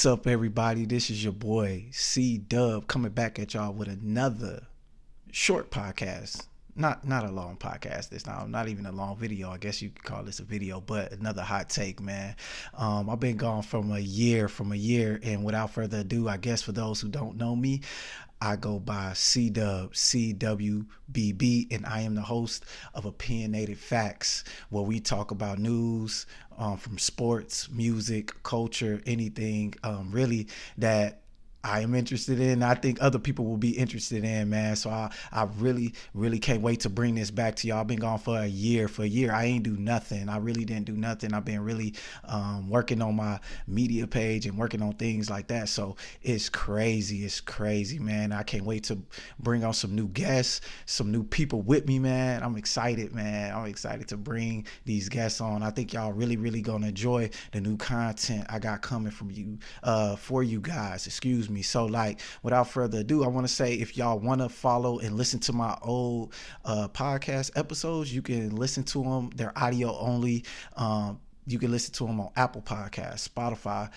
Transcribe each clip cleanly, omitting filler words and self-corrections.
What's up, everybody? This is your boy Cwubb coming back at y'all with another short podcast. Not a long podcast this time, not even a long video. I guess you could call this a video, but another hot take, man. I've been gone from a year, and without further ado, I guess for those who don't know me, I go by Cwubb, CWBB, and I am the host of Opinionated Facts, where we talk about news from sports, music, culture, anything really that I am interested in. I think other people will be interested in, man. So I really can't wait to bring this back to y'all. I've been gone for a year. I ain't do nothing. I really didn't do nothing. I've been really working on my media page and working on things like that. So it's crazy, man. I can't wait to bring on some new guests, some new people with me, man. I'm excited, man. I'm excited to bring these guests on. I think y'all really gonna enjoy the new content I got coming from you, for you guys. Excuse me. So, like, without further ado, I want to say, if y'all want to follow and listen to my old podcast episodes, you can listen to them. They're audio only. You can listen to them on Apple Podcasts, Spotify,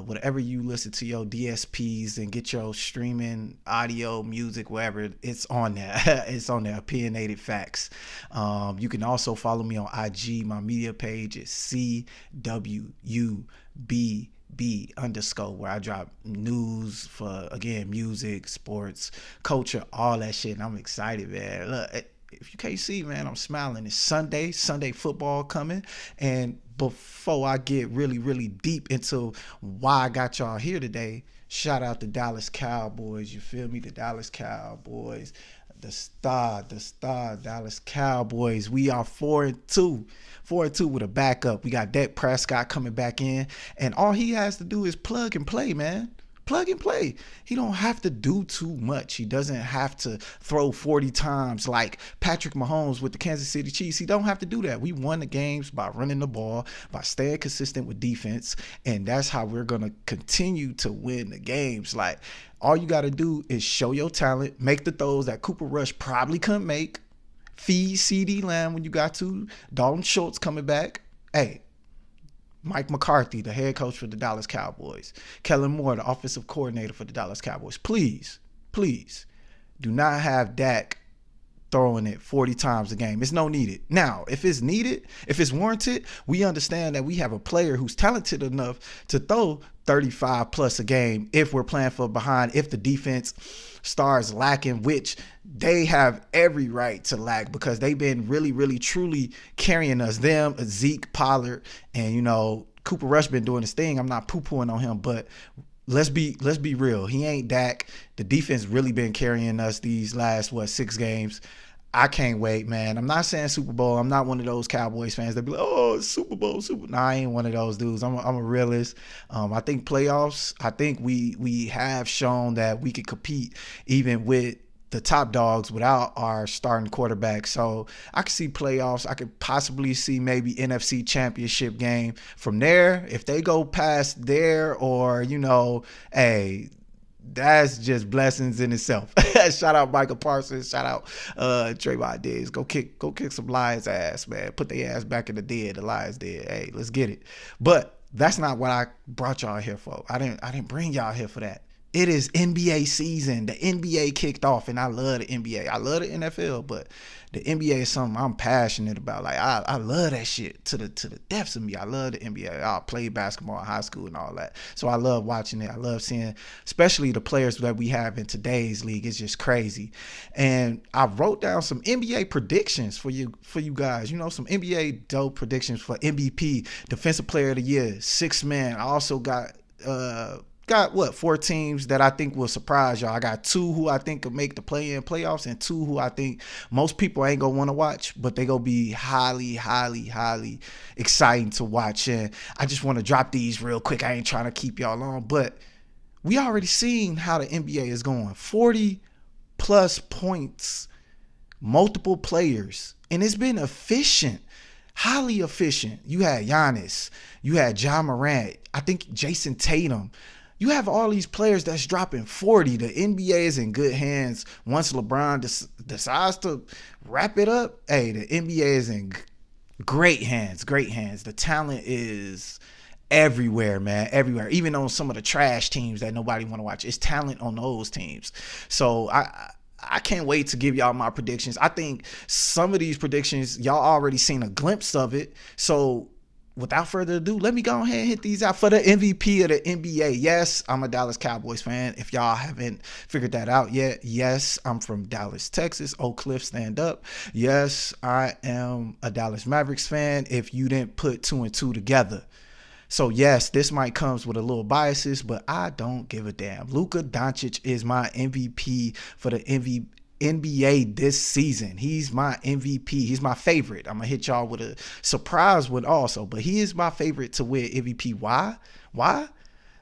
whatever you listen to your DSPs and get your streaming audio, music, wherever. It's on there. It's on there. Opinionated Facts. You can also follow me on IG. My media page is CWUB. _ where I drop news for, again, music, sports, culture, all that shit. And I'm excited, man. Look, if you can't see, man, I'm smiling. It's Sunday football coming. And before I get really deep into why I got y'all here today, shout out to Dallas Cowboys. You feel me? The Dallas Cowboys. The star Dallas Cowboys. We are 4-2 with a backup. We got Dak Prescott coming back in, and all he has to do is plug and play, man. Plug and play. He don't have to do too much. He doesn't have to throw 40 times like Patrick Mahomes with the Kansas City Chiefs. He don't have to do that. We won the games by running the ball, by staying consistent with defense, and that's how we're going to continue to win the games. Like, all you got to do is show your talent, make the throws that Cooper Rush probably couldn't make, feed CeeDee Lamb when you got to, Dalton Schultz coming back. Hey, Mike McCarthy, the head coach for the Dallas Cowboys, Kellen Moore, the offensive coordinator for the Dallas Cowboys. Please do not have Dak throwing it 40 times a game. It's no needed. Now, if it's needed, if it's warranted, we understand that we have a player who's talented enough to throw 35 plus a game if we're playing for behind, if the defense starts lacking, which they have every right to lack because they've been really truly carrying us. Them, Zeke, Pollard, and, you know, Cooper Rush been doing his thing. I'm not poo-pooing on him, but let's be real. He ain't Dak. The defense really been carrying us these last 6 games. I can't wait, man. I'm not saying Super Bowl. I'm not one of those Cowboys fans that be like, oh, Super Bowl. Nah, I ain't one of those dudes. I'm a realist. I think playoffs, I think we have shown that we can compete even with the top dogs without our starting quarterback. So I could see playoffs. I could possibly see maybe NFC championship game. From there, if they go past there, or, you know, hey, that's just blessings in itself. Shout out Michael Parsons. Shout out Trayvon Diggs. Go kick some Lions ass, man. Put their ass back in the dead. The Lions dead. Hey, let's get it. But that's not what I brought y'all here for. I didn't bring y'all here for that. It is NBA season. The NBA kicked off, and I love the NBA. I love the NFL, but the NBA is something I'm passionate about. Like, I love that shit to the depths of me. I love the NBA. I played basketball in high school and all that, so I love watching it. I love seeing, especially the players that we have in today's league. It's just crazy. And I wrote down some NBA predictions for you guys. You know, some NBA dope predictions for MVP, Defensive Player of the Year, Sixth Man. I also got 4 teams that I think will surprise y'all. I got 2 who I think could make the play-in playoffs, and 2 who I think most people ain't gonna want to watch, but they gonna be highly exciting to watch. And I just want to drop these real quick. I ain't trying to keep y'all long, but we already seen how the NBA is going. 40 plus points, multiple players, and it's been efficient. Highly efficient. You had Giannis, you had Ja Morant, I think Jason Tatum. You have all these players that's dropping 40. The NBA is in good hands. Once LeBron decides to wrap it up, hey, the NBA is in great hands. The talent is everywhere, man, everywhere. Even on some of the trash teams that nobody want to watch, it's talent on those teams. So I can't wait to give y'all my predictions. I think some of these predictions y'all already seen a glimpse of it. So without further ado, let me go ahead and hit these out for the MVP of the NBA. Yes, I'm a Dallas Cowboys fan. If y'all haven't figured that out yet, yes, I'm from Dallas, Texas. Oak Cliff, stand up. Yes, I am a Dallas Mavericks fan. If you didn't put two and two together. So yes, this might comes with a little biases, but I don't give a damn. Luka Doncic is my MVP for the NBA this season. He's my MVP. He's my favorite. I'm gonna hit y'all with a surprise one also, but he is my favorite to win MVP. Why?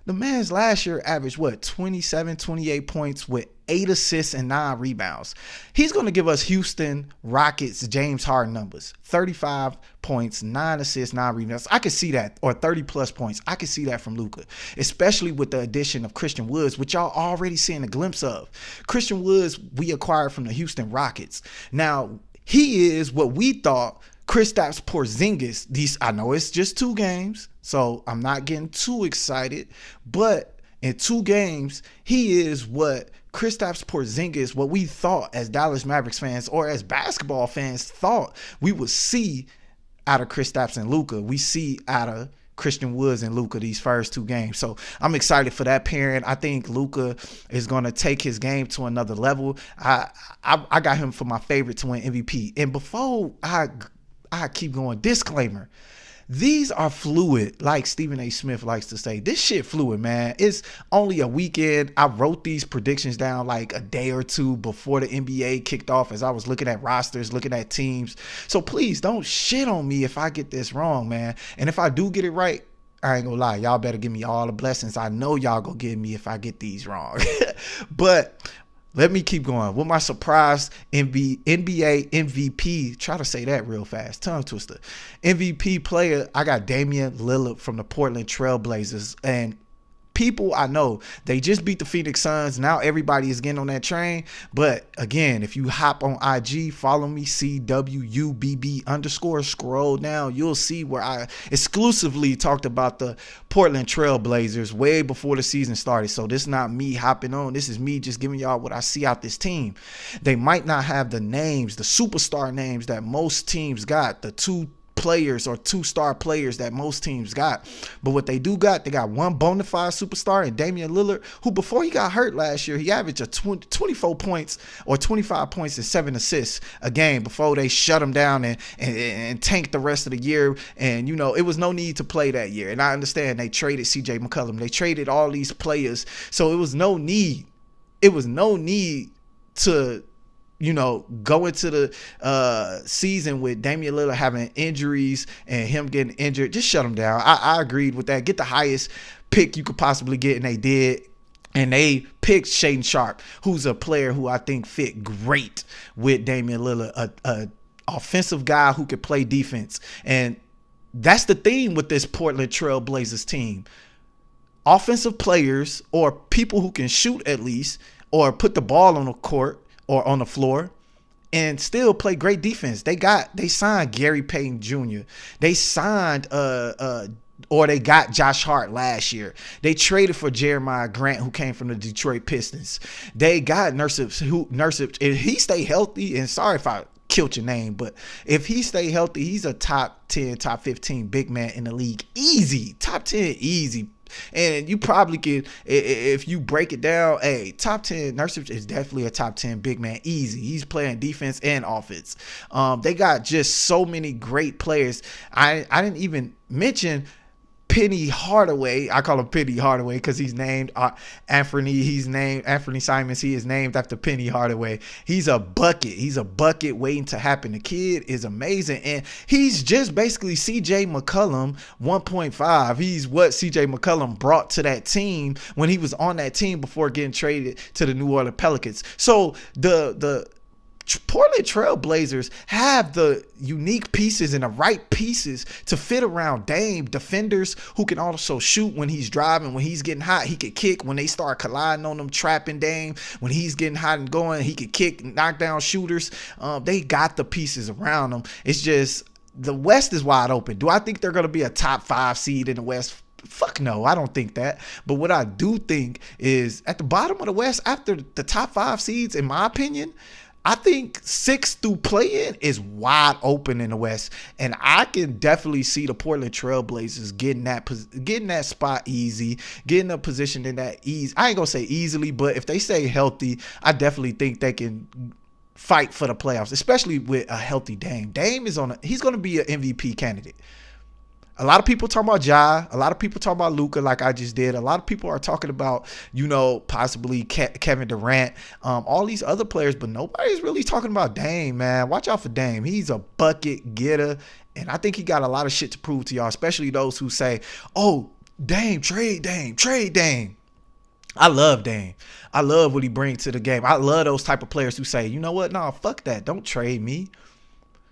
The man's last year averaged 27, 28 points with 8 assists and 9 rebounds. He's going to give us Houston Rockets James Harden numbers. 35 points, 9 assists, 9 rebounds. I could see that. Or 30 plus points. I could see that from Luka. Especially with the addition of Christian Woods, which y'all already seeing a glimpse of. Christian Woods we acquired from the Houston Rockets. Now, he is what we thought Kristaps Porzingis. I know it's just 2 games, so I'm not getting too excited, but in 2 games, he is what Kristaps Porzingis, what we thought as Dallas Mavericks fans or as basketball fans thought we would see out of Kristaps and Luka. We see out of Christian Woods and Luka these first 2 games. So I'm excited for that pairing. I think Luka is going to take his game to another level. I got him for my favorite to win MVP. And before I keep going, disclaimer, these are fluid, like Stephen A. Smith likes to say. This shit fluid, man. It's only a weekend. I wrote these predictions down like a day or 2 before the NBA kicked off as I was looking at rosters, looking at teams. So please don't shit on me if I get this wrong, man. And if I do get it right, I ain't gonna lie, y'all better give me all the blessings. I know y'all gonna give me if I get these wrong. But let me keep going. With my surprise NBA MVP, try to say that real fast, tongue twister. MVP player, I got Damian Lillard from the Portland Trail Blazers. And people I know, they just beat the Phoenix Suns. Now everybody is getting on that train. But again, if you hop on IG, follow me, CWUBB_, scroll down, you'll see where I exclusively talked about the Portland Trail Blazers way before the season started. So this is not me hopping on. This is me just giving y'all what I see out this team. They might not have the names, the superstar names that most teams got, the 2 players or 2-star players that most teams got, but what they do got, they got one bona fide superstar in Damian Lillard, who before he got hurt last year, he averaged 24 points or 25 points and 7 assists a game before they shut him down and tanked the rest of the year. And you know, it was no need to play that year, and I understand they traded CJ McCollum, they traded all these players, so it was no need to go into the season with Damian Lillard having injuries and him getting injured. Just shut him down. I agreed with that. Get the highest pick you could possibly get, and they did. And they picked Shaedon Sharpe, who's a player who I think fit great with Damian Lillard, a offensive guy who could play defense. And that's the theme with this Portland Trail Blazers team. Offensive players, or people who can shoot at least, or put the ball on the court or on the floor, and still play great defense. They signed Gary Payton Jr. They signed they got Josh Hart last year. They traded for Jeremiah Grant, who came from the Detroit Pistons. They got Nurkic. If he stay healthy, and sorry if I killed your name, but if he stay healthy, he's a top 10, top 15 big man in the league. Easy. Top 10, easy. And you probably could, if you break it down, top 10, Nurkic is definitely a top 10 big man, easy. He's playing defense and offense. They got just so many great players. I didn't even mention Penny Hardaway. I call him Penny Hardaway because he's named Anthony Simons. He is named after Penny Hardaway. He's a bucket. He's a bucket waiting to happen. The kid is amazing, and he's just basically CJ McCollum 1.5. He's what CJ McCollum brought to that team when he was on that team before getting traded to the New Orleans Pelicans. So the Portland Trail Blazers have the unique pieces and the right pieces to fit around Dame. Defenders who can also shoot when he's driving. When he's getting hot, he could kick. When they start colliding on him, trapping Dame. When he's getting hot and going, he could kick, knock down shooters. They got the pieces around them. It's just the West is wide open. Do I think they're going to be a top 5 seed in the West? Fuck no, I don't think that. But what I do think is at the bottom of the West, after the top 5 seeds, in my opinion, I think 6 through play-in is wide open in the West, and I can definitely see the Portland Trailblazers getting that spot easy, getting a position in that ease. I ain't gonna say easily, but if they stay healthy, I definitely think they can fight for the playoffs, especially with a healthy Dame. Dame is he's gonna be an MVP candidate. A lot of people talking about Ja. A lot of people talking about Luka, like I just did. A lot of people are talking about, possibly Kevin Durant, all these other players, but nobody's really talking about Dame, man. Watch out for Dame. He's a bucket getter, and I think he got a lot of shit to prove to y'all, especially those who say, oh, Dame, trade Dame, trade Dame. I love Dame. I love what he brings to the game. I love those type of players who say, you know what? No, fuck that. Don't trade me.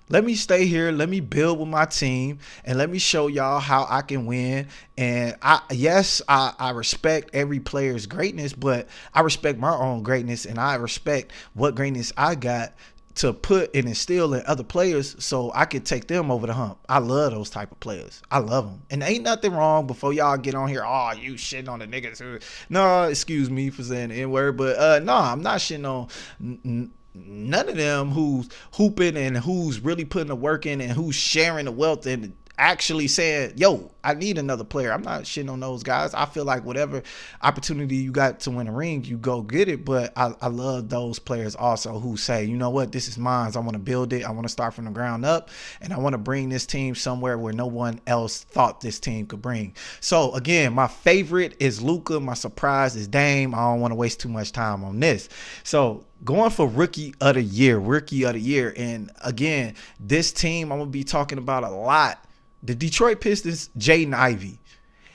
Let me stay here. Let me build with my team, and let me show y'all how I can win. And I respect every player's greatness, but I respect my own greatness, and I respect what greatness I got to put and instill in other players so I can take them over the hump. I love those type of players. I love them. And ain't nothing wrong before y'all get on here, oh, you shitting on the niggas who... No, excuse me for saying the N-word, but no, I'm not shitting on... None of them who's hooping and who's really putting the work in and who's sharing the wealth and actually saying, yo, I need another player. I'm not shitting on those guys. I feel like whatever opportunity you got to win a ring, you go get it. But I love those players also who say, you know what, this is mine. I want to build it. I want to start from the ground up, and I want to bring this team somewhere where no one else thought this team could bring. So again, my favorite is Luka. My surprise is Dame. I don't want to waste too much time on this. So going for rookie of the year. And again, this team I'm going to be talking about a lot. The Detroit Pistons, Jaden Ivey.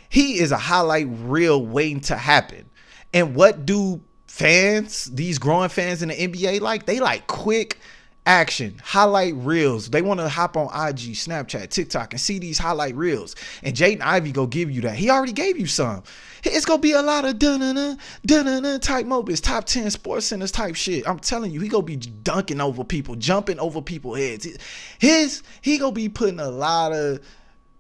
He is a highlight reel waiting to happen. And what do fans, these growing fans in the NBA like? They like quick action, highlight reels. They want to hop on IG, Snapchat, TikTok and see these highlight reels. And Jaden Ivey go give you that. He already gave you some. It's going to be a lot of dun-dun-dun type moments, top 10 sports centers type shit. I'm telling you, he going to be dunking over people, jumping over people's heads. He going to be putting a lot of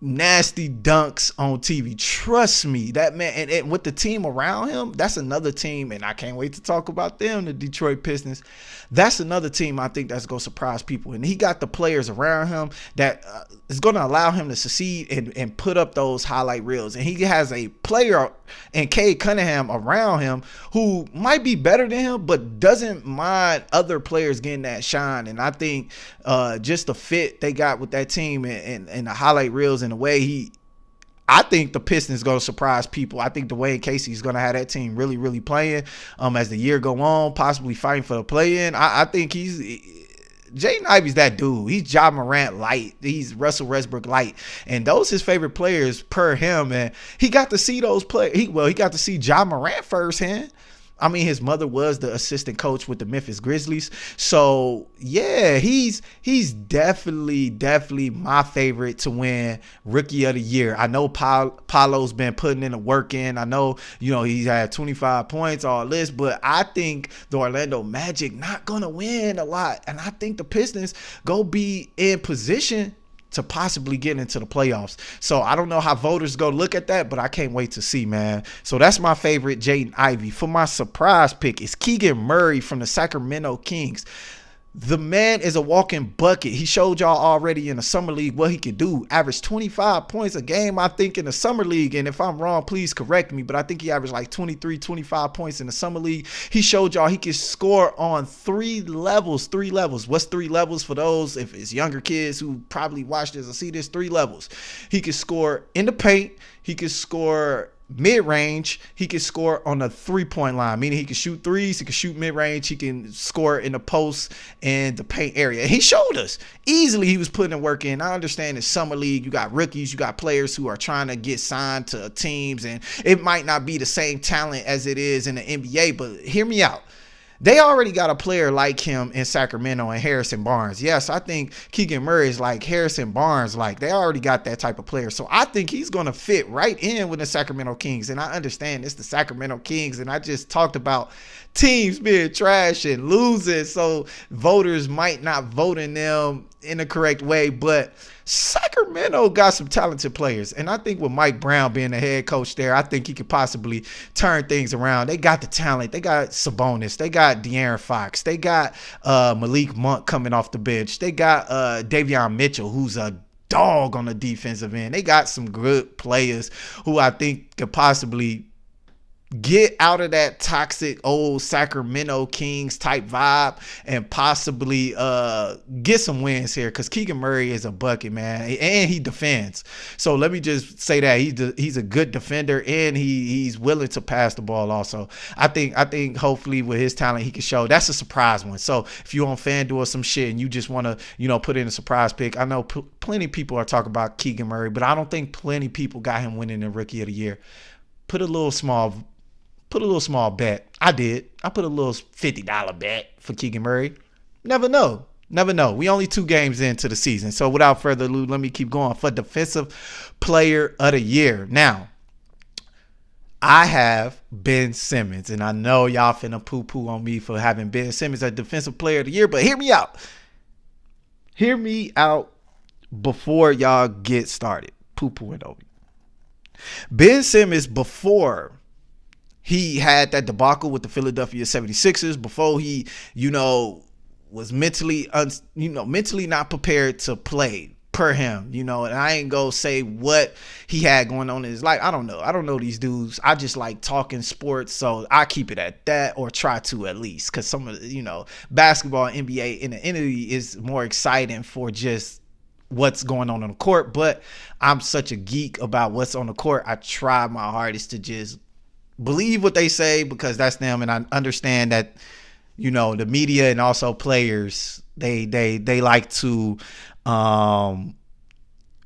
nasty dunks on TV. Trust me, that man, and with the team around him, that's another team, and I can't wait to talk about them, the Detroit Pistons. That's another team I think that's going to surprise people. And he got the players around him that is going to allow him to succeed and put up those highlight reels. And he has a player in Cade Cunningham around him who might be better than him, but doesn't mind other players getting that shine. And I think just the fit they got with that team and the highlight reels and the way I think the Pistons going to surprise people. I think Dwayne Casey is going to have that team really, really playing as the year go on, possibly fighting for the play-in. I think Jaden Ivey's that dude. He's Ja Morant light. He's Russell Westbrook light. And those his favorite players per him. And he got to see those players. He got to see Ja Morant firsthand. I mean, his mother was the assistant coach with the Memphis Grizzlies. So, yeah, he's definitely my favorite to win Rookie of the Year. I know Paolo's been putting in the work in. I know, he's had 25 points, all this. But I think the Orlando Magic not going to win a lot. And I think the Pistons go be in position to possibly get into the playoffs. So I don't know how voters go look at that, but I can't wait to see, man. So that's my favorite, Jaden Ivey. For my surprise pick is Keegan Murray from the Sacramento Kings. The man is a walking bucket. He showed y'all already in the summer league what he could do. Averaged 25 points a game, I think, in the summer league. And if I'm wrong, please correct me. But I think he averaged like 23, 25 points in the summer league. He showed y'all he could score on 3 levels. 3 levels. What's 3 levels for those? If it's younger kids who probably watch this or see this, 3 levels. He could score in the paint. He could score mid-range. He can score on the 3-point line, meaning he can shoot threes, he can shoot mid-range, he can score in the post and the paint area. And he showed us easily he was putting the work in. I understand in summer league you got rookies, you got players who are trying to get signed to teams, and it might not be the same talent as it is in the NBA, but hear me out. They already got a player like him in Sacramento and Harrison Barnes. Yes, I think Keegan Murray is like Harrison Barnes. Like, they already got that type of player. So I think he's going to fit right in with the Sacramento Kings. And I understand it's the Sacramento Kings. And I just talked about teams being trash and losing. So voters might not vote in them in the correct way. But Sacramento got some talented players. And I think with Mike Brown being the head coach there, I think he could possibly turn things around. They got the talent. They got Sabonis. They got De'Aaron Fox. They got Malik Monk coming off the bench. They got Davion Mitchell, who's a dog on the defensive end. They got some good players who I think could possibly get out of that toxic old Sacramento Kings type vibe and possibly get some wins here, because Keegan Murray is a bucket, man, and he defends. So let me just say that he's a good defender, and he's willing to pass the ball also. I think hopefully with his talent he can show. That's a surprise one. So if you're on FanDuel or some shit and you just want to put in a surprise pick, I know plenty of people are talking about Keegan Murray, but I don't think plenty of people got him winning the Rookie of the Year. Put a little small bet. I did. I put a little $50 bet for Keegan Murray. Never know. We only 2 games into the season. So without further ado, let me keep going for Defensive Player of the Year. Now, I have Ben Simmons, and I know y'all finna poo-poo on me for having Ben Simmons as Defensive Player of the Year, but hear me out. Hear me out before y'all get started poo-pooing on me. Ben Simmons, before he had that debacle with the Philadelphia 76ers, before he, was mentally not prepared to play per him, and I ain't gonna say what he had going on in his life. I don't know these dudes. I just like talking sports, so I keep it at that, or try to at least, because some of basketball, NBA, and the entity is more exciting for just what's going on the court. But I'm such a geek about what's on the court. I try my hardest to just believe what they say, because that's them, and I understand that the media and also players, they like to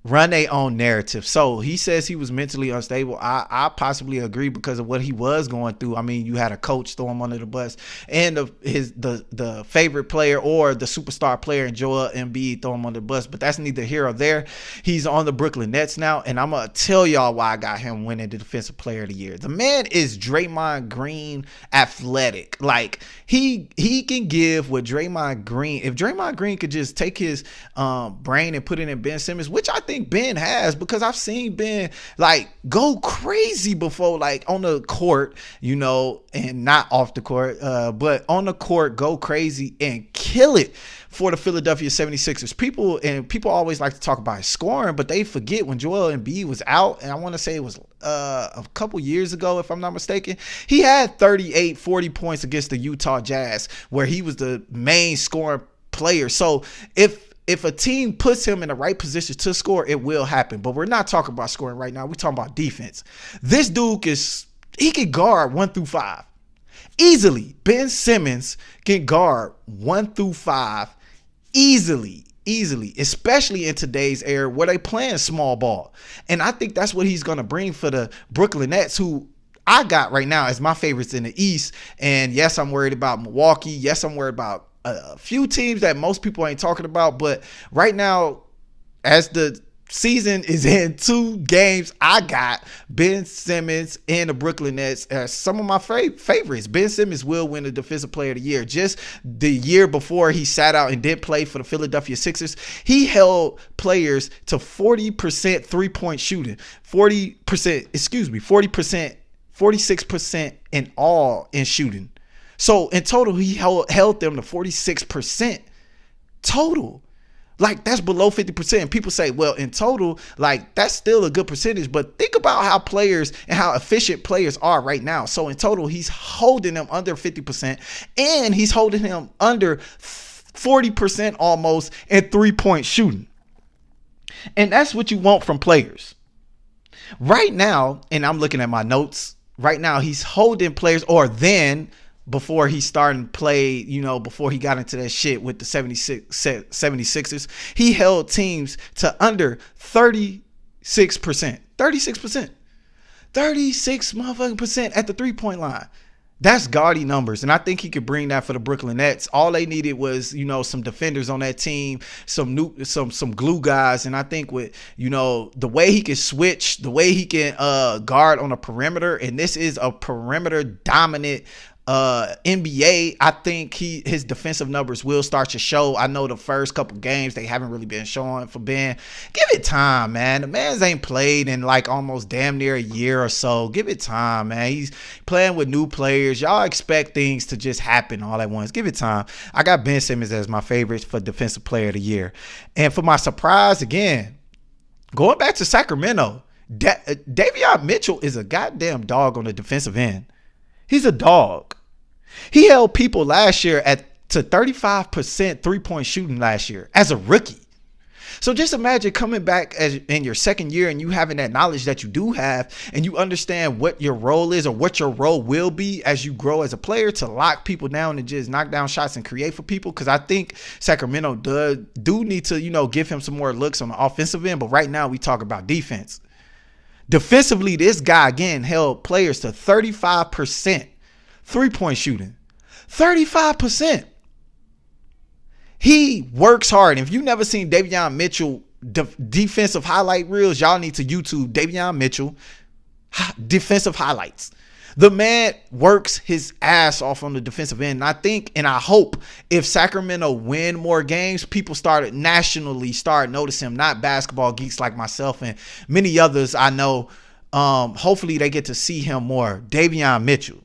run their own narrative. So he says he was mentally unstable. I possibly agree, because of what he was going through. I mean, you had a coach throw him under the bus, and the favorite player or the superstar player, Joel Embiid, throw him under the bus. But that's neither here or there. He's on the Brooklyn Nets now, and I'm gonna tell y'all why I got him winning the Defensive Player of the Year. The man is Draymond Green athletic. Like he can give what Draymond Green. If Draymond Green could just take his brain and put it in Ben Simmons, which I think Ben has, because I've seen Ben like go crazy before, like on the court, and not off the court, but on the court, go crazy and kill it for the Philadelphia 76ers. People always like to talk about his scoring, but they forget when Joel Embiid was out, and I want to say it was a couple years ago, if I'm not mistaken, he had 40 points against the Utah Jazz, where he was the main scoring player. So if a team puts him in the right position to score, it will happen. But we're not talking about scoring right now. We're talking about defense. This dude he can guard 1 through 5 easily. Ben Simmons can guard 1 through 5 easily, especially in today's era where they playing small ball. And I think that's what he's going to bring for the Brooklyn Nets, who I got right now as my favorites in the East. And yes, I'm worried about Milwaukee. Yes, I'm worried about a few teams that most people ain't talking about. But right now, as the season is in 2 games, I got Ben Simmons and the Brooklyn Nets as some of my favorites. Ben Simmons will win the Defensive Player of the Year. Just the year before he sat out and didn't play for the Philadelphia Sixers, he held players to 40% three-point shooting. 40%, 46% in all in shooting. So in total, he held them to 46% total. Like, that's below 50%. People say, well, in total, like, that's still a good percentage. But think about how players and how efficient players are right now. So in total, he's holding them under 50%, and he's holding them under 40% almost in three-point shooting. And that's what you want from players. Right now, and I'm looking at my notes, right now he's holding players, or then before he started to play, before he got into that shit with the 76ers, he held teams to under 36%. 36% motherfucking percent at the 3-point line. That's gaudy numbers, and I think he could bring that for the Brooklyn Nets. All they needed was, some defenders on that team, some glue guys, and I think with, the way he can switch, the way he can guard on a perimeter, and this is a perimeter dominant NBA, I think his defensive numbers will start to show. I know the first couple games they haven't really been showing for Ben. Give it time, man. The man's ain't played in like almost damn near a year or so. Give it time, man. He's playing with new players. Y'all expect things to just happen all at once. Give it time. I got Ben Simmons as my favorite for defensive player of the year. And for my surprise, again, going back to Sacramento, Davion Mitchell is a goddamn dog on the defensive end. He's a dog. He held people last year to 35% three-point shooting last year as a rookie. So just imagine coming back in your second year and you having that knowledge that you do have, and you understand what your role is or what your role will be as you grow as a player to lock people down and just knock down shots and create for people. Because I think Sacramento do need to, give him some more looks on the offensive end. But right now we talk about defense. Defensively, this guy, again, held players to 35% three-point shooting. 35%. He works hard. If you've never seen Davion Mitchell defensive highlight reels, y'all need to YouTube Davion Mitchell defensive highlights. The man works his ass off on the defensive end. And I think and I hope if Sacramento win more games, people nationally start noticing him, not basketball geeks like myself and many others I know. Hopefully they get to see him more. Davion Mitchell.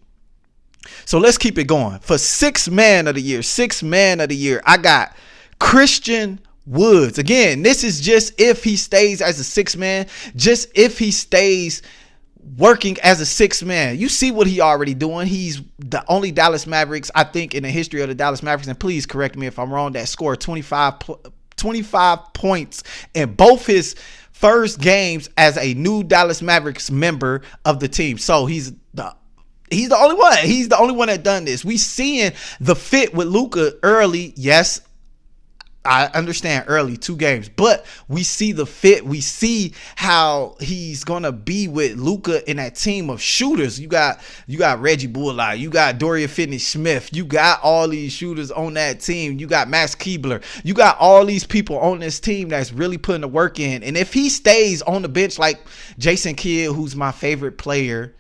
So let's keep it going. For sixth man of the year, I got Christian Woods. Again, this is just if he stays as a sixth man, just if he stays working as a sixth man. You see what he already doing. He's the only Dallas Mavericks, I think, in the history of the Dallas Mavericks, and please correct me if I'm wrong, that scored 25 points in both his first games as a new Dallas Mavericks member of the team. So he's the only one. He's the only one that done this. We seeing the fit with Luka early. Yes, I understand early 2 games, but we see the fit. We see how he's gonna be with Luka in that team of shooters. You got Reggie Bullock, you got Dorian Finney-Smith, you got all these shooters on that team. You got Max Keebler, you got all these people on this team that's really putting the work in. And if he stays on the bench like Jason Kidd, who's my favorite player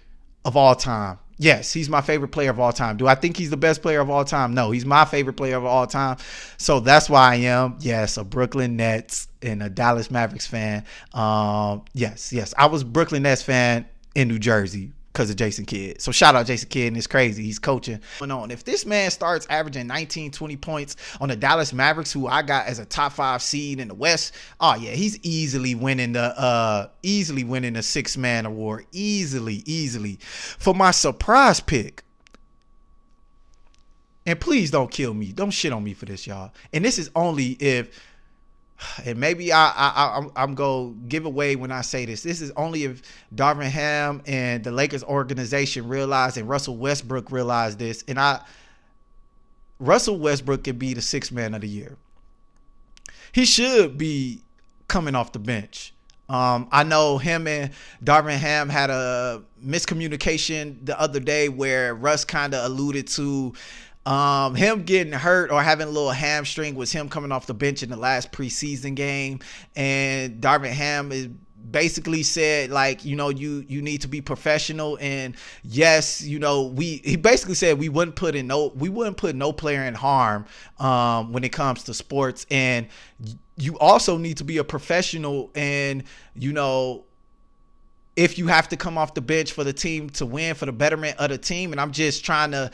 of all time. Yes, he's my favorite player of all time. Do I think he's the best player of all time? No, he's my favorite player of all time. So that's why I am, yes, a Brooklyn Nets and a Dallas Mavericks fan. Yes. I was a Brooklyn Nets fan in New Jersey because of Jason Kidd. So shout out Jason Kidd, and it's crazy. He's coaching. If this man starts averaging 19, 20 points on the Dallas Mavericks, who I got as a top 5 seed in the West, oh yeah, he's easily winning the 6-man award. Easily. For my surprise pick, and please don't kill me. Don't shit on me for this, y'all. And this is only if, and maybe I'm going to give away when I say this. This is only if Darvin Ham and the Lakers organization realize, and Russell Westbrook realized this. And Russell Westbrook can be the 6th man of the year. He should be coming off the bench. I know him and Darvin Ham had a miscommunication the other day where Russ kind of alluded to him getting hurt or having a little hamstring was him coming off the bench in the last preseason game, and Darvin Ham is basically said, like, you need to be professional. And yes, he basically said we wouldn't put no player in harm when it comes to sports, and you also need to be a professional. And if you have to come off the bench for the team to win, for the betterment of the team. And I'm just trying to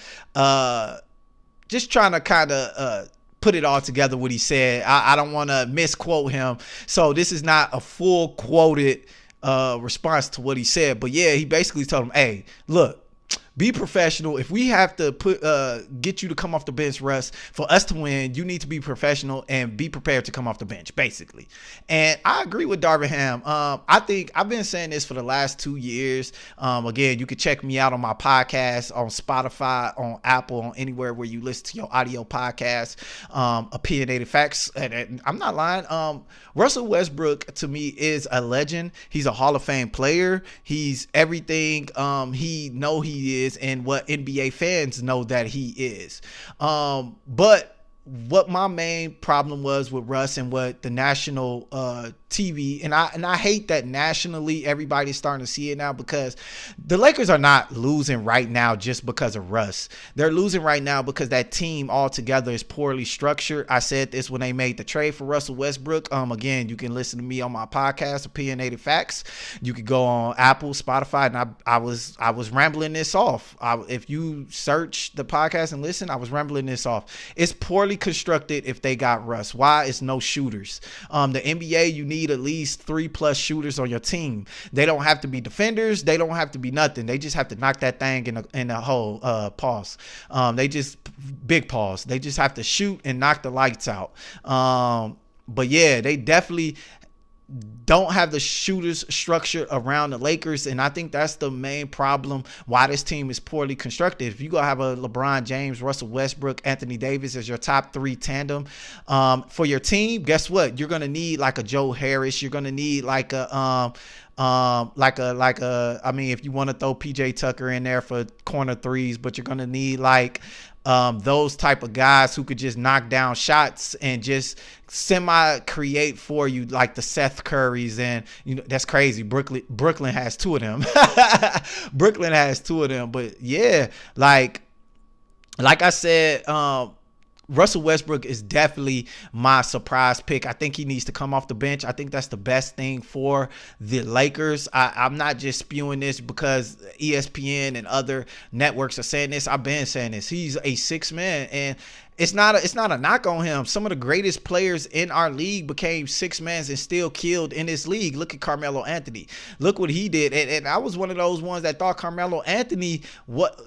kind of put it all together what he said. I don't want to misquote him, so this is not a full quoted response to what he said. But yeah, he basically told him, hey, look, be professional. If we have to get you to come off the bench, Russ, for us to win, you need to be professional and be prepared to come off the bench, basically. And I agree with Darvin Ham. I think I've been saying this for the last 2 years. Again, you can check me out on my podcast, on Spotify, on Apple, on anywhere where you listen to your audio podcast. Opinionated Facts. And I'm not lying. Russell Westbrook, to me, is a legend. He's a Hall of Fame player. He's everything he is, and what NBA fans know that he is. But what my main problem was with Russ, and what the national TV, and I hate that nationally everybody's starting to see it now, because the Lakers are not losing right now just because of Russ. They're losing right now because that team altogether is poorly structured. I said this when they made the trade for Russell Westbrook. Again, you can listen to me on my podcast, Opinionated Facts. You could go on Apple, Spotify, and I was rambling this off. If you search the podcast and listen, I was rambling this off. It's poorly constructed if they got Russ. Why? It's no shooters. The NBA, you need at least 3+ shooters on your team. They don't have to be defenders. They don't have to be nothing. They just have to knock that thing in a hole. Pause. They just big pause. They just have to shoot and knock the lights out. But yeah, they definitely don't have the shooters structure around the Lakers, and I think that's the main problem why this team is poorly constructed. If you go have a LeBron James, Russell Westbrook, Anthony Davis as your top 3 tandem for your team, guess what? You're gonna need like a Joe Harris. You're gonna need like a I mean, if you want to throw PJ Tucker in there for corner threes, but you're gonna need like those type of guys who could just knock down shots and just semi-create for you, like the Seth Currys. And that's crazy. Brooklyn has 2 of them. Brooklyn has 2 of them. But yeah, like I said, Russell Westbrook is definitely my surprise pick. I think he needs to come off the bench. I think that's the best thing for the Lakers. I'm not just spewing this because ESPN and other networks are saying this. I've been saying this. He's a 6 man, and it's not a knock on him. Some of the greatest players in our league became 6 mans and still killed in this league. Look at Carmelo Anthony. Look what he did. And I was one of those ones that thought Carmelo Anthony,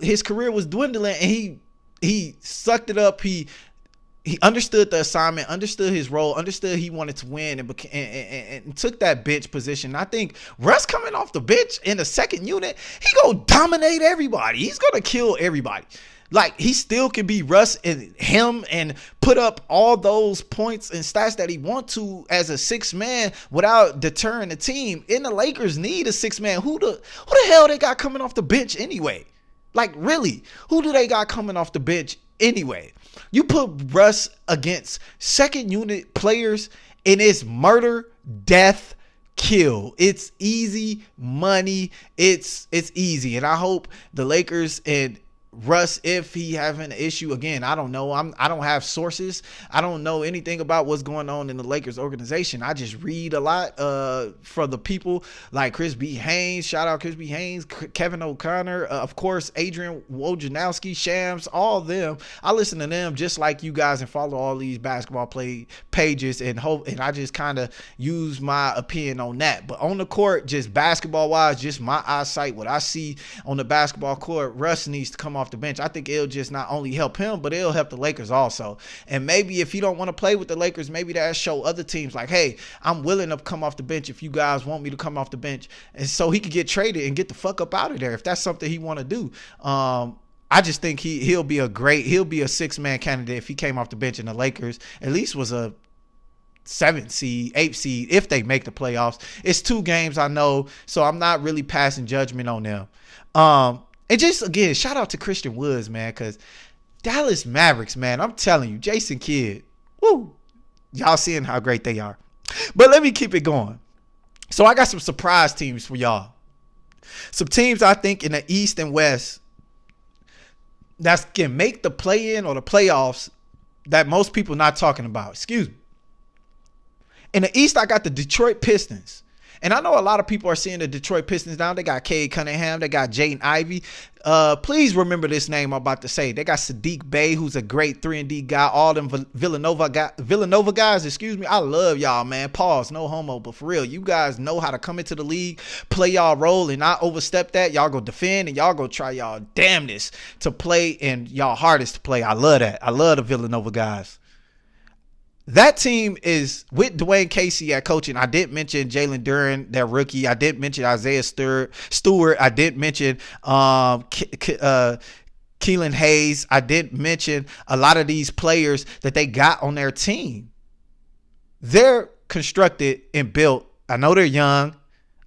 his career was dwindling, and he sucked it up. He understood the assignment, understood his role, understood he wanted to win, and took that bench position. I think Russ coming off the bench in the second unit, he gonna dominate everybody. He's gonna kill everybody. Like, he still can be Russ and him and put up all those points and stats that he want to as a 6 man without deterring the team. And the Lakers need a 6 man. Who the hell they got coming off the bench anyway? Like, really, who do they got coming off the bench anyway? You put Russ against second unit players and it's murder, death, kill. It's easy money. It's easy. And I hope the Lakers and Russ, if he having an issue, again, I don't know. I don't have sources. I don't know anything about what's going on in the Lakers organization. I just read a lot for the people like Chris B. Haynes. Shout out Chris B. Haynes, Kevin O'Connor, of course, Adrian Wojnarowski, Shams, all of them. I listen to them just like you guys and follow all these basketball play pages and I just kind of use my opinion on that. But on the court, just basketball wise, just my eyesight, what I see on the basketball court, Russ needs to come off the bench. I think it'll just not only help him, but it'll help the Lakers also. And maybe if you don't want to play with the Lakers, maybe that'll show other teams like, hey, I'm willing to come off the bench if you guys want me to come off the bench. And so he could get traded and get the fuck up out of there if that's something he want to do. I just think he'll be a 6 man candidate if he came off the bench, and the Lakers at least was a 7th seed, 8th seed if they make the playoffs. It's 2 games, I know, so I'm not really passing judgment on them. And just, again, shout out to Christian Woods, man, because Dallas Mavericks, man, I'm telling you, Jason Kidd, woo, y'all seeing how great they are. But let me keep it going. So I got some surprise teams for y'all. Some teams I think in the East and West that can make the play-in or the playoffs that most people not talking about. Excuse me. In the East, I got the Detroit Pistons. And I know a lot of people are seeing the Detroit Pistons now. They got Cade Cunningham. They got Jaden Ivey. Please remember this name I'm about to say. They got Sadiq Bey, who's a great 3-and-D guy. All them Villanova guys, excuse me. I love y'all, man. Pause, no homo. But for real, you guys know how to come into the league, play y'all role, and not overstep that. Y'all go defend, and y'all go try y'all damnedest to play and y'all hardest to play. I love that. I love the Villanova guys. That team is with Dwayne Casey at coaching. I did mention Jalen Duren, their rookie. I did mention Isaiah Stewart. I did mention Keelan Hayes. I did mention a lot of these players that they got on their team. They're constructed and built. I know they're young,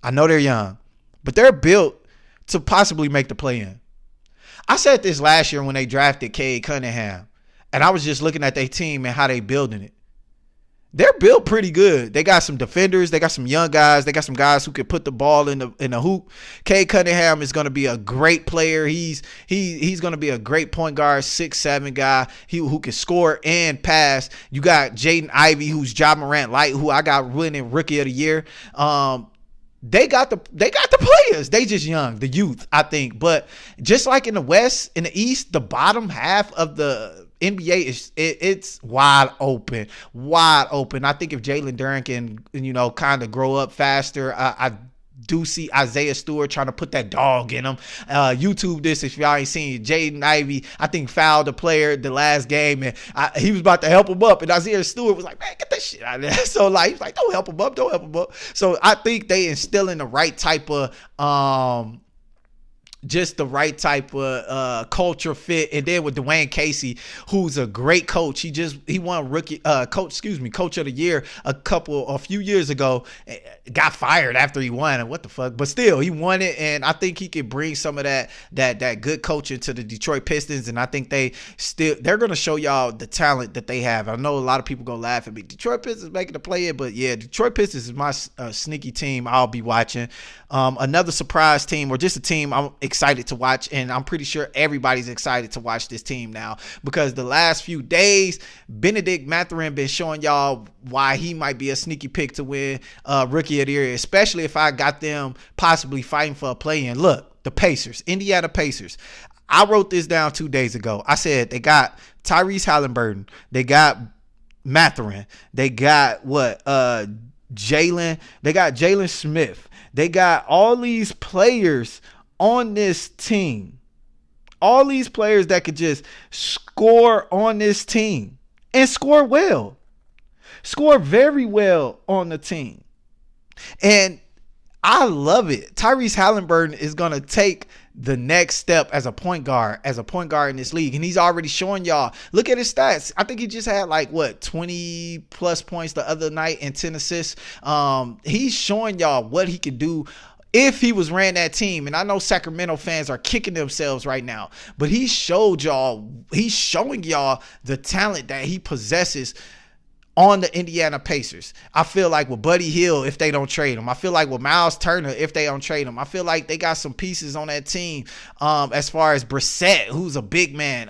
but they're built to possibly make the play-in. I said this last year when they drafted Cade Cunningham, and I was just looking at their team and how they building it. they're built pretty good. They got some defenders. They got some young guys. They got some guys who can put the ball in the hoop. Cade Cunningham is going to be a great player. He's going to be a great point guard, 6'7" guy who can score and pass. You got Jaden Ivey, who's Ja Morant light, who I got winning Rookie of the Year. They got the players. They just young, the youth, I think. But just like in the West, in the East, the bottom half of the NBA it's wide open. I think if Jalen Duren can, kind of grow up faster, I do see Isaiah Stewart trying to put that dog in him. YouTube this if y'all ain't seen it. Jaden Ivey, I think, fouled a player the last game, and he was about to help him up, and Isaiah Stewart was like, man, get that shit out of there. So like, he's like, don't help him up. So I think they instilling the right type of just the right type of culture fit. And then with Dwayne Casey, who's a great coach, he won coach of the year a few years ago. Got fired after he won, and what the fuck, but still he won it. And I think he could bring some of that good coaching to the Detroit Pistons. And I think they're gonna show y'all the talent that they have. I know a lot of people gonna laugh at me, Detroit Pistons making a play in, but yeah, Detroit Pistons is my sneaky team I'll be watching. Another surprise team, or just a team I'm excited to watch, and I'm pretty sure everybody's excited to watch this team now, because the last few days Benedict Mathurin been showing y'all why he might be a sneaky pick to win Rookie of the Year, especially if I got them possibly fighting for a play-in. Look, the Pacers, Indiana Pacers. I wrote this down 2 days ago. I said they got Tyrese Halliburton, they got Mathurin, they got Jalen Smith. They got all these players on this team. All these players that could just score on this team and score well. Score very well on the team. And I love it. Tyrese Halliburton is going to take the next step as a point guard in this league. And he's already showing y'all. Look at his stats. I think he just had 20 plus points the other night and 10 assists. He's showing y'all what he could do if he was ran that team. And I know Sacramento fans are kicking themselves right now, but he's showing y'all the talent that he possesses on the Indiana Pacers. I feel like with Buddy Hield, if they don't trade him. I feel like with Miles Turner, if they don't trade him. I feel like they got some pieces on that team. As far as Brissett, who's a big man.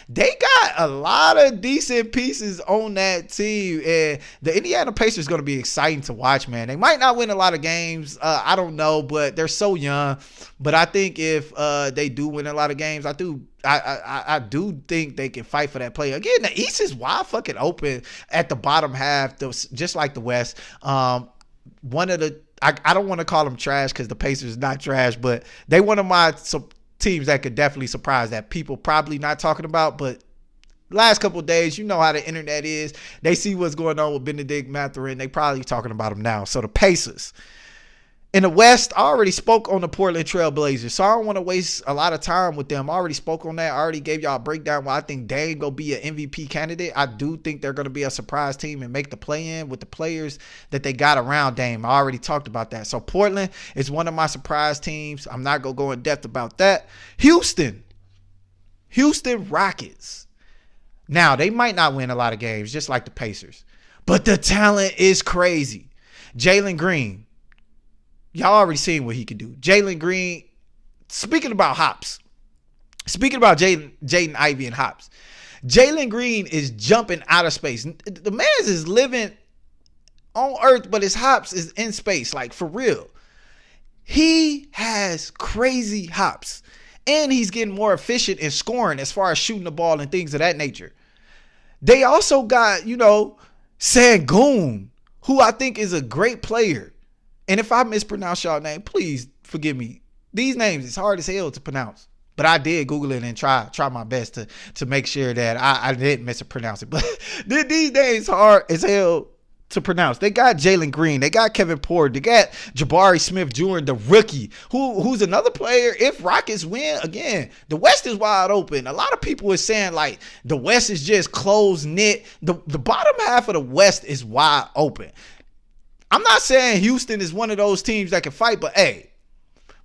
They got a lot of decent pieces on that team. And the Indiana Pacers is going to be exciting to watch, man. They might not win a lot of games. I don't know, but they're so young. But I think if they do win a lot of games, I do think they can fight for that play. Again, the East is wide fucking open at the bottom half, just like the West. I don't want to call them trash because the Pacers is not trash, but they one of my teams that could definitely surprise that people probably not talking about. But last couple of days, you know how the internet is. They see what's going on with Benedict Mathurin. They probably talking about him now. So the Pacers. In the West, I already spoke on the Portland Trail Blazers, so I don't want to waste a lot of time with them. I already spoke on that. I already gave y'all a breakdown why I think Dame going to be an MVP candidate. I do think they're going to be a surprise team and make the play-in with the players that they got around Dame. I already talked about that. So Portland is one of my surprise teams. I'm not going to go in depth about that. Houston Rockets. Now, they might not win a lot of games, just like the Pacers, but the talent is crazy. Jalen Green. Y'all already seen what he can do. Jalen Green, speaking about hops, speaking about Jaden Ivey and hops, Jalen Green is jumping out of space. The man is living on Earth, but his hops is in space, like for real. He has crazy hops, and he's getting more efficient in scoring as far as shooting the ball and things of that nature. They also got, Sangoon, who I think is a great player. And if I mispronounce y'all name, please forgive me. These names, it's hard as hell to pronounce. But I did Google it and try my best to make sure that I didn't mispronounce it. But these names hard as hell to pronounce. They got Jalen Green. They got Kevin Porter. They got Jabari Smith Jr., the rookie, who's another player. If Rockets win, again, the West is wide open. A lot of people are saying, the West is just close-knit. The bottom half of the West is wide open. I'm not saying Houston is one of those teams that can fight, but hey,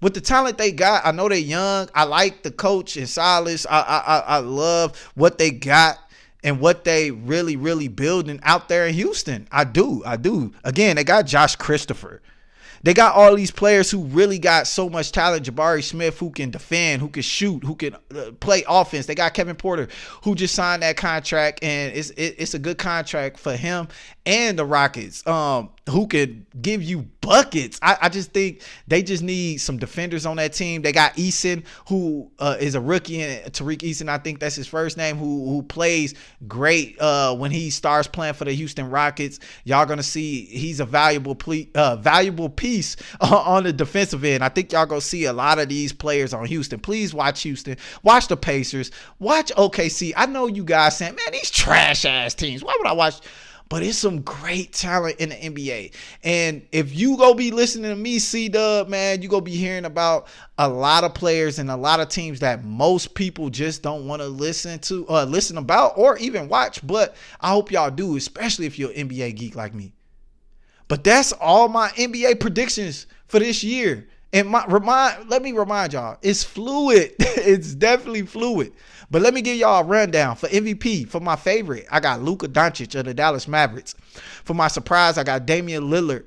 with the talent they got, I know they're young. I like the coach and Silas. I love what they got. and what they really building out there in Houston. I do. Again, they got Josh Christopher. They got all these players who really got so much talent. Jabari Smith, who can defend, who can shoot, who can play offense. They got Kevin Porter, who just signed that contract, and it's a good contract for him and the Rockets, who could give you buckets. I just think they just need some defenders on that team. They got Eason, who is a rookie, and Tariq Eason, I think that's his first name, who plays great when he starts playing for the Houston Rockets. Y'all gonna see he's a valuable piece on the defensive end. I think y'all gonna see a lot of these players on Houston. Please watch Houston. Watch the Pacers. Watch OKC. I know you guys saying, man, these trash ass teams. Why would I watch? But it's some great talent in the NBA. And if you go be listening to me, C-Dub, man, you go be hearing about a lot of players and a lot of teams that most people just don't want to listen about or even watch. But I hope y'all do, especially if you're an NBA geek like me. But that's all my NBA predictions for this year. And let me remind y'all, it's fluid. It's definitely fluid. But let me give y'all a rundown. For MVP, for my favorite, I got Luka Doncic of the Dallas Mavericks. For my surprise, I got Damian Lillard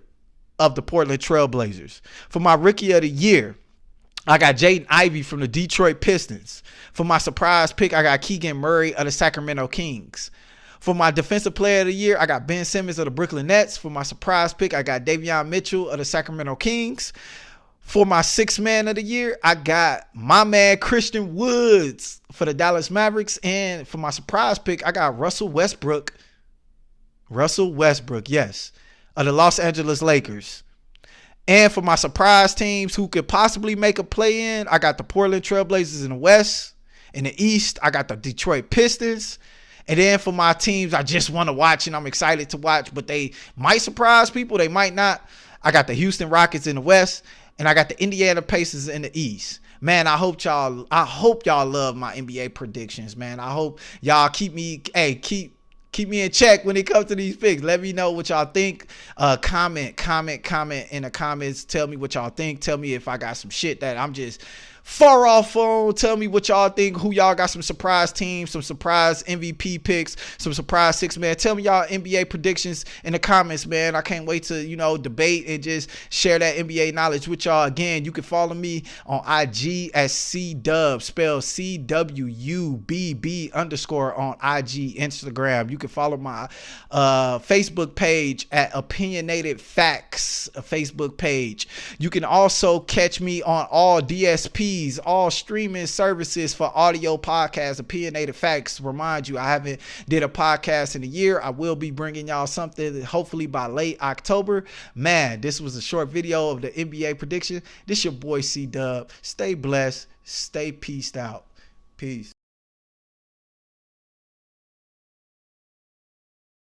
of the Portland Trail Blazers. For my rookie of the year, I got Jaden Ivey from the Detroit Pistons. For my surprise pick, I got Keegan Murray of the Sacramento Kings. For my defensive player of the year, I got Ben Simmons of the Brooklyn Nets. For my surprise pick, I got Davion Mitchell of the Sacramento Kings. For my sixth man of the year, I got my man Christian Woods for the Dallas Mavericks. And for my surprise pick, I got Russell Westbrook, yes, of the Los Angeles Lakers. And for my surprise teams who could possibly make a play in, I got the Portland Trail Blazers in the West. In the East, I got the Detroit Pistons. And then for my teams I just want to watch and I'm excited to watch, but they might surprise people, they might not, I got the Houston Rockets in the West, and I got the Indiana Pacers in the East. Man, I hope y'all love my NBA predictions, man. I hope y'all keep me in check when it comes to these picks. Let me know what y'all think. Comment in the comments. Tell me what y'all think. Tell me if I got some shit that I'm just far off on. Tell me what y'all think. Who y'all got some surprise teams, some surprise MVP picks, some surprise six man. Tell me y'all NBA predictions in the comments, man. I can't wait to, debate and just share that NBA knowledge with y'all. Again, you can follow me on IG as Cwubb, spelled CWUBB_ on IG, Instagram. You can follow my Facebook page at Opinionated Facts, a Facebook page. You can also catch me on all DSPs, all streaming services for audio podcasts. Opinionated Facts. Remind you, I haven't did a podcast in a year. I will be bringing y'all something hopefully by late October. Man, this was a short video of the NBA prediction. This your boy Cwubb. Stay blessed. Stay peaced out. Peace.